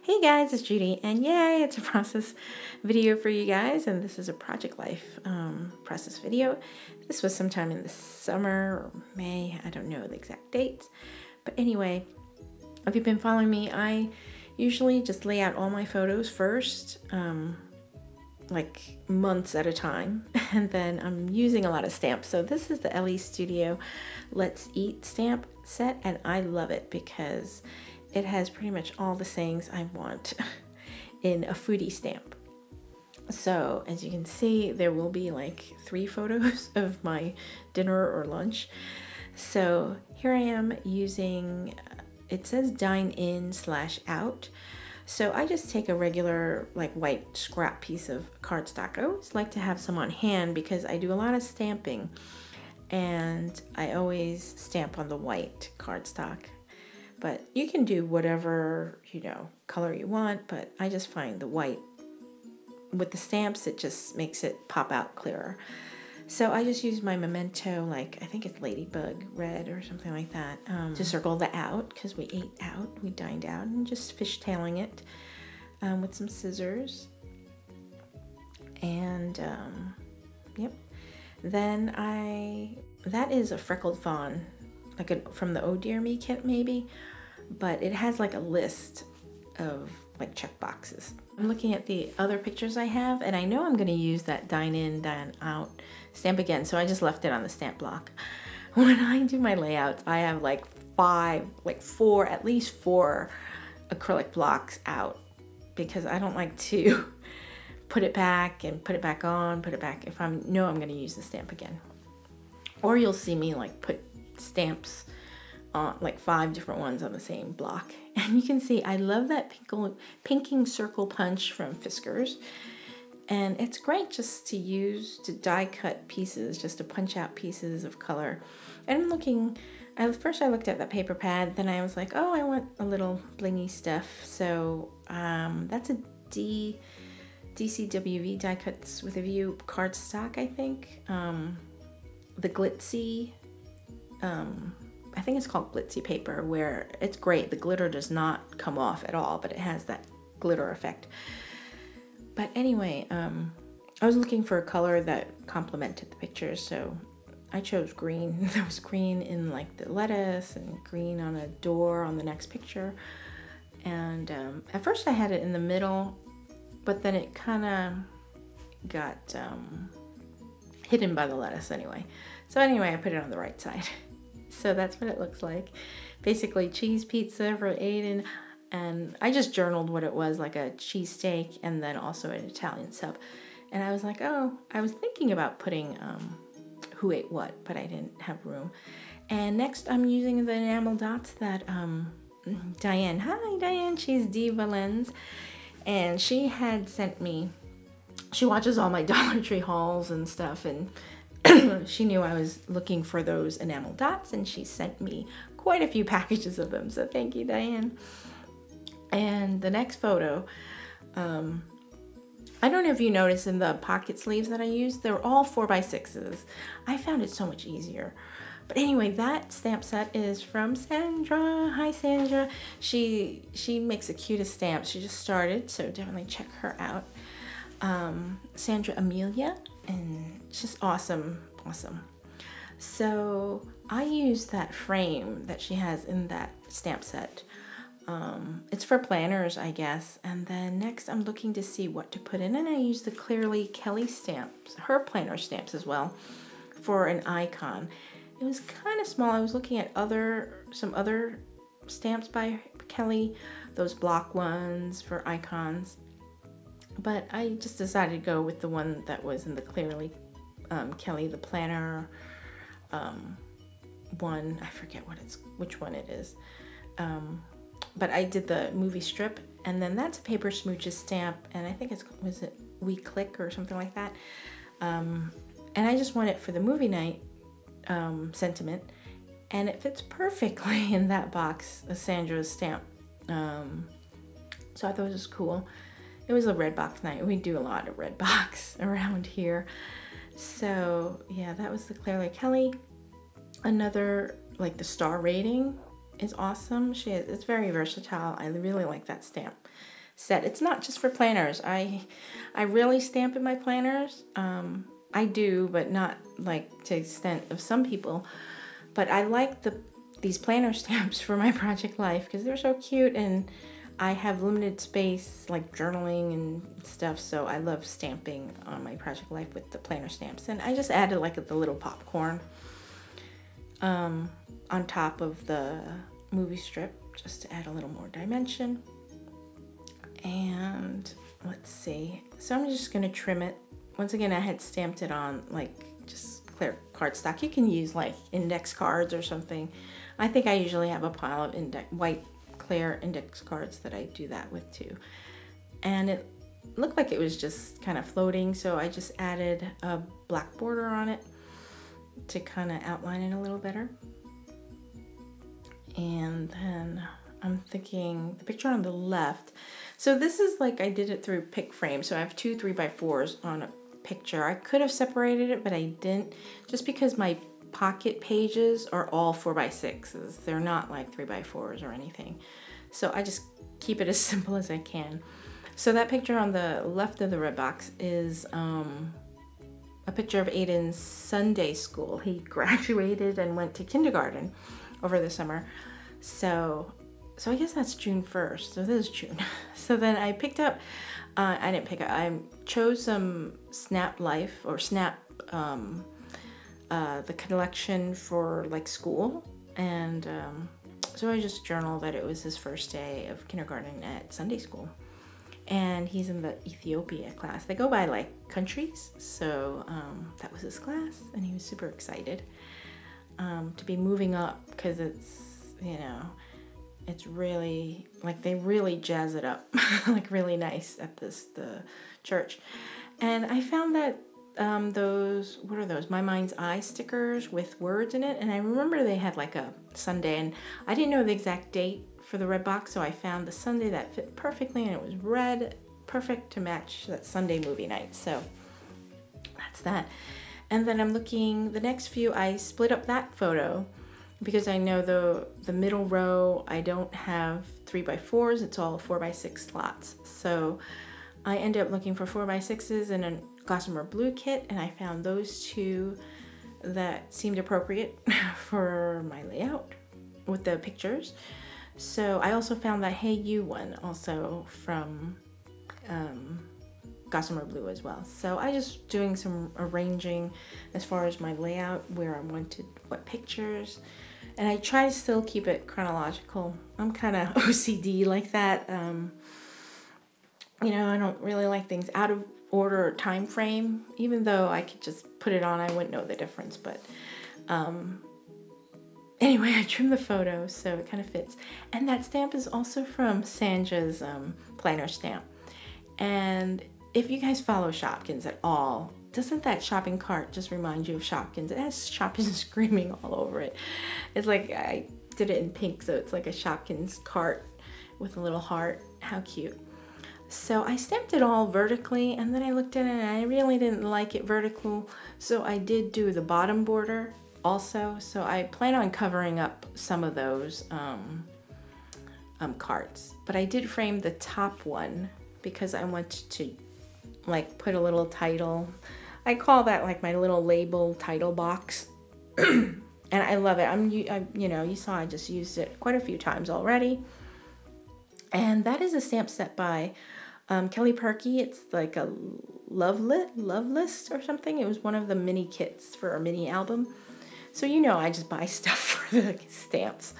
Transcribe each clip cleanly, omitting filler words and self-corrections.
Hey guys, it's Judy, and yay, it's a process video for you guys, and this is a Project Life process video. This was sometime in the summer or May, I don't know the exact dates, but anyway, if you've been following me, I usually just lay out all my photos first, like months at a time, and then I'm using a lot of stamps. So this is the LE Studio Let's Eat stamp set, and I love it because it has pretty much all the sayings I want in a foodie stamp. So as you can see, there will be like 3 photos of my dinner or lunch. So here I am using, it says dine in / out. So I just take a regular like white scrap piece of cardstock. I always like to have some on hand because I do a lot of stamping and I always stamp on the white cardstock. But you can do whatever, color you want, but I just find the white with the stamps, it just makes it pop out clearer. So I just use my Memento, like I think it's Ladybug Red or something like that, to circle the out, because we ate out, we dined out, and just fishtailing it with some scissors. And yep. Then that is a Freckled Fawn, like from the Oh Dear Me kit maybe, but it has like a list of like check boxes. I'm looking at the other pictures I have, and I know I'm going to use that dine in, dine out stamp again, so I just left it on the stamp block. When I do my layouts, I have like at least four acrylic blocks out, because I don't like to put it back and put it back on, put it back if I know I'm going to use the stamp again. Or you'll see me like put stamps on like 5 different ones on the same block. And you can see I love that pinking circle punch from Fiskars, and it's great just to use to die cut pieces, just to punch out pieces of color. And I'm looking, first I looked at that paper pad, then I was like, oh, I want a little blingy stuff. So that's a DCWV Die Cuts with a View cardstock, I think. The glitzy, I think it's called glitzy paper, where it's great. The glitter does not come off at all, but it has that glitter effect. But anyway, I was looking for a color that complemented the picture, so I chose green. There was green in like the lettuce and green on a door on the next picture. And at first I had it in the middle, but then it kind of got hidden by the lettuce anyway. So anyway, I put it on the right side. So that's what it looks like. Basically cheese pizza for Aiden, and I just journaled what it was, like a cheesesteak and then also an Italian sub. And I was like, oh, I was thinking about putting Who Ate What, but I didn't have room. And next I'm using the enamel dots that Diane, hi Diane, she's Diva Lens, and she had sent me, she watches all my Dollar Tree hauls and stuff, and she knew I was looking for those enamel dots, and she sent me quite a few packages of them, so thank you, Diane. And the next photo, I don't know if you noticed in the pocket sleeves that I used, they're all 4x6s. I found it so much easier. But anyway, that stamp set is from Sandra. Hi, Sandra. She makes the cutest stamps. She just started, so definitely check her out. Sandra Amelia, and it's just awesome. So I used that frame that she has in that stamp set. It's for planners, I guess. And then next I'm looking to see what to put in, and I used the Clearly Kelly stamps, her planner stamps as well, for an icon. It was kind of small. I was looking at some other stamps by Kelly, those block ones for icons. But I just decided to go with the one that was in the Clearly Kelly, the planner one. I forget which one it is. But I did the movie strip, and then that's a Paper Smooches stamp, and I think was it We Click or something like that. And I just want it for the movie night sentiment, and it fits perfectly in that box, a Sandra's stamp. So I thought it was cool. It was a red box night. We do a lot of red box around here. So yeah, that was the Clearly Kelly. Another, like the star rating, is awesome. It's very versatile. I really like that stamp set. It's not just for planners. I really stamp in my planners. I do, but not like to the extent of some people. But I like these planner stamps for my project life because they're so cute, and I have limited space like journaling and stuff, so I love stamping on my project life with the planner stamps. And I just added like the little popcorn on top of the movie strip just to add a little more dimension. And let's see, so I'm just gonna trim it. Once again, I had stamped it on like just clear cardstock. You can use like index cards or something. I think I usually have a pile of white clear index cards that I do that with too. And it looked like it was just kind of floating, so I just added a black border on it to kind of outline it a little better. And then I'm thinking the picture on the left, so this is like I did it through pick frame, so I have 2 3x4s on a picture. I could have separated it, but I didn't, just because my pocket pages are all 4x6s. They're not like 3x4s or anything. So I just keep it as simple as I can. So that picture on the left of the red box is a picture of Aiden's Sunday school. He graduated and went to kindergarten over the summer. So I guess that's June 1st. So this is June. So then I picked up, I chose some Snap Life or Snap, the collection for like school, and so I just journaled that it was his first day of kindergarten at Sunday school, and he's in the Ethiopia class. They go by like countries, so that was his class, and he was super excited to be moving up, because it's, you know, it's really like they really jazz it up like really nice at the church. And I found that those, what are those, My Mind's Eye stickers with words in it, and I remember they had like a Sunday, and I didn't know the exact date for the red box, so I found the Sunday that fit perfectly, and it was red, perfect to match that Sunday movie night. So that's that. And then I'm looking, the next few, I split up that photo because I know the middle row I don't have 3x4s, it's all 4x6 slots. So I ended up looking for 4x6s in a Gossamer Blue kit, and I found those 2 that seemed appropriate for my layout with the pictures. So I also found that Hey You one also from Gossamer Blue as well. So I just doing some arranging as far as my layout, where I wanted what pictures, and I try to still keep it chronological. I'm kind of OCD like that. You know, I don't really like things out of order or time frame, even though I could just put it on, I wouldn't know the difference. But anyway, I trimmed the photo so it kind of fits. And that stamp is also from Sanja's planner stamp. And if you guys follow Shopkins at all, doesn't that shopping cart just remind you of Shopkins? It has Shopkins screaming all over it. It's like, I did it in pink, so it's like a Shopkins cart with a little heart. How cute. So I stamped it all vertically, and then I looked at it and I really didn't like it vertical, so I did do the bottom border also. So I plan on covering up some of those cards, but I did frame the top one because I wanted to like put a little title. I call that like my little label title box. And I love it. You know, you saw I just used it quite a few times already. And that is a stamp set by Kelly Perky. It's like a love list or something. It was one of the mini kits for a mini album. So you know I just buy stuff for the stamps.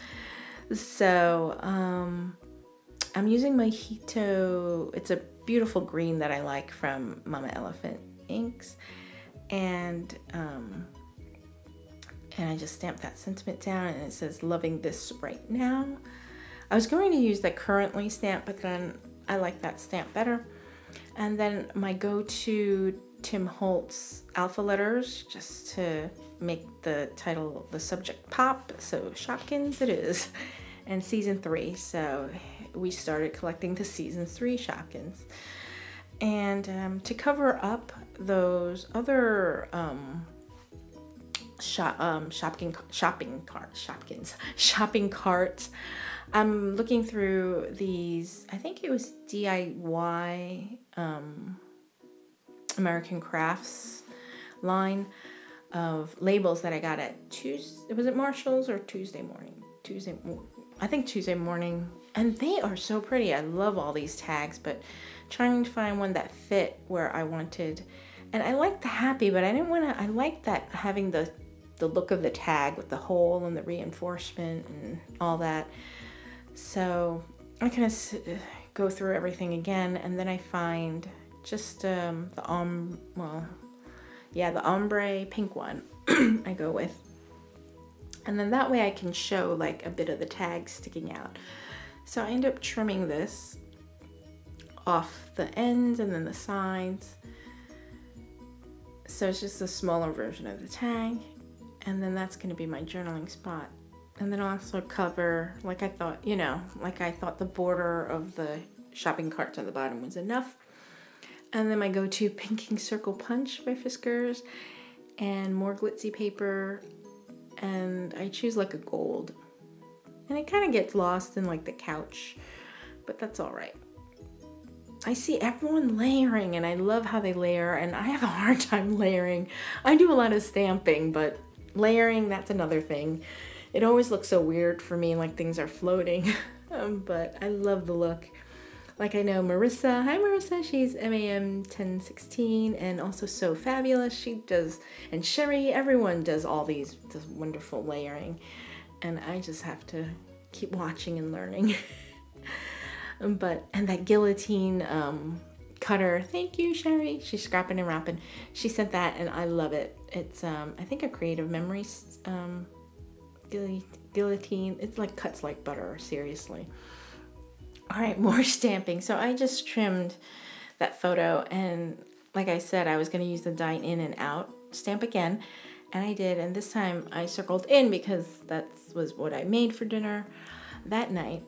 So I'm using Mojito. It's a beautiful green that I like from Mama Elephant Inks. And I just stamped that sentiment down, and it says loving this right now. I was going to use the currently stamp, but then I like that stamp better. And then my go-to Tim Holtz alpha letters, just to make the title, the subject pop. So Shopkins it is. And season 3. So we started collecting the season 3 Shopkins. And to cover up those other shopping carts. I'm looking through these, I think it was DIY American Crafts line of labels that I got at was it Marshall's or Tuesday morning? I think Tuesday morning. And they are so pretty. I love all these tags, but trying to find one that fit where I wanted. And I like the happy, but I didn't want to, I like that having the look of the tag with the hole and the reinforcement and all that. So I kind of go through everything again, and then I find just the ombre pink one I go with. And then that way I can show like a bit of the tag sticking out. So I end up trimming this off the ends and then the sides. So it's just a smaller version of the tag. And then that's going to be my journaling spot. And then I'll also cover, like I thought the border of the shopping carts on the bottom was enough. And then my go-to Pinking Circle Punch by Fiskars and more glitzy paper. And I choose like a gold. And it kind of gets lost in like the couch, but that's all right. I see everyone layering, and I love how they layer, and I have a hard time layering. I do a lot of stamping, but layering, that's another thing. It always looks so weird for me, like things are floating, but I love the look. Like I know Marissa, hi Marissa, she's MAM 1016 and also So Fabulous. She does, and Sherry, everyone does all this wonderful layering. And I just have to keep watching and learning. And that guillotine cutter, thank you Sherry. She's scrapping and wrapping. She sent that and I love it. It's I think a Creative Memories guillotine. It's like cuts like butter, seriously. All right, more stamping. So I just trimmed that photo, and like I said, I was going to use the dine in and out stamp again, and I did. And this time I circled in because that was what I made for dinner that night.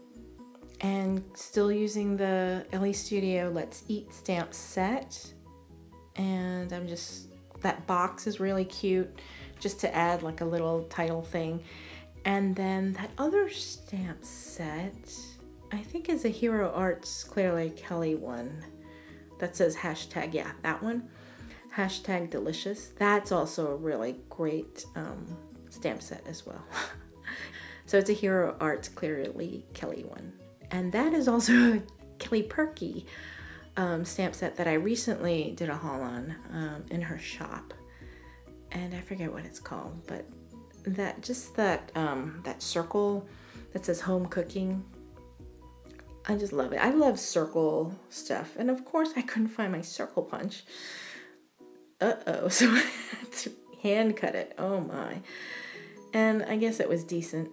And still using the LE Studio Let's Eat stamp set. And that box is really cute, just to add like a little title thing. And then that other stamp set, I think is a Hero Arts Clearly Kelly one that says hashtag, yeah, that one. Hashtag delicious. That's also a really great stamp set as well. So it's a Hero Arts Clearly Kelly one. And that is also a Kelly Perky stamp set that I recently did a haul on in her shop. And I forget what it's called, but that circle that says home cooking, I just love it. I love circle stuff. And of course I couldn't find my circle punch. So I had to hand cut it. Oh my. And I guess it was decent.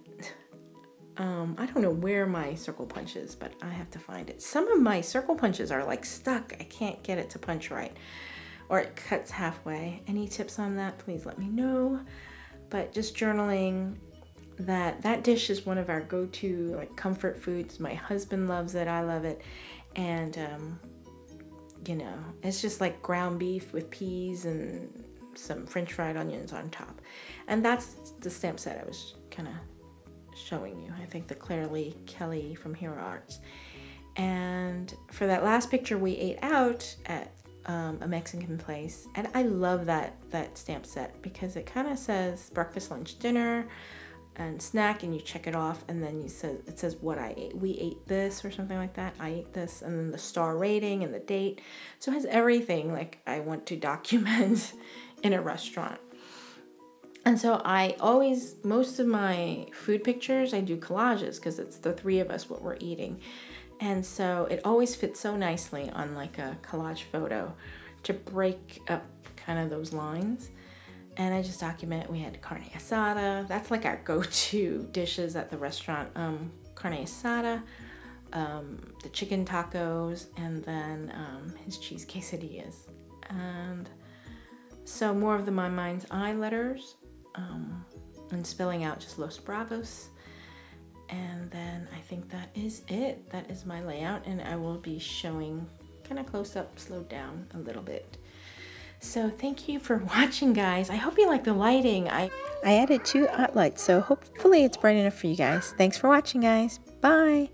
I don't know where my circle punch is, but I have to find it. Some of my circle punches are like stuck. I can't get it to punch right. Or it cuts halfway. Any tips on that, please let me know. But just journaling that dish is one of our go-to like comfort foods. My husband loves it. I love it. And it's just like ground beef with peas and some French fried onions on top. And that's the stamp set I was kind of showing you. I think the Clearly Kelly from Hero Arts. And for that last picture, we ate out at a Mexican place, and I love that stamp set because it kind of says breakfast, lunch, dinner, and snack, and you check it off, and then it says what I ate. We ate this or something like that. I ate this, and then the star rating and the date. So it has everything like I want to document in a restaurant. And so most of my food pictures, I do collages because it's the three of us what we're eating. And so it always fits so nicely on like a collage photo to break up kind of those lines. And I just document, we had carne asada. That's like our go-to dishes at the restaurant. Carne asada, the chicken tacos, and then his cheese quesadillas. And so more of the My Mind's Eye letters, and spelling out just Los Bravos. And then I think that is it. That is my layout, and I will be showing kind of close up, slowed down a little bit. So thank you for watching, guys. I hope you like the lighting. I added 2 lights, so hopefully it's bright enough for you guys. Thanks for watching, guys. Bye.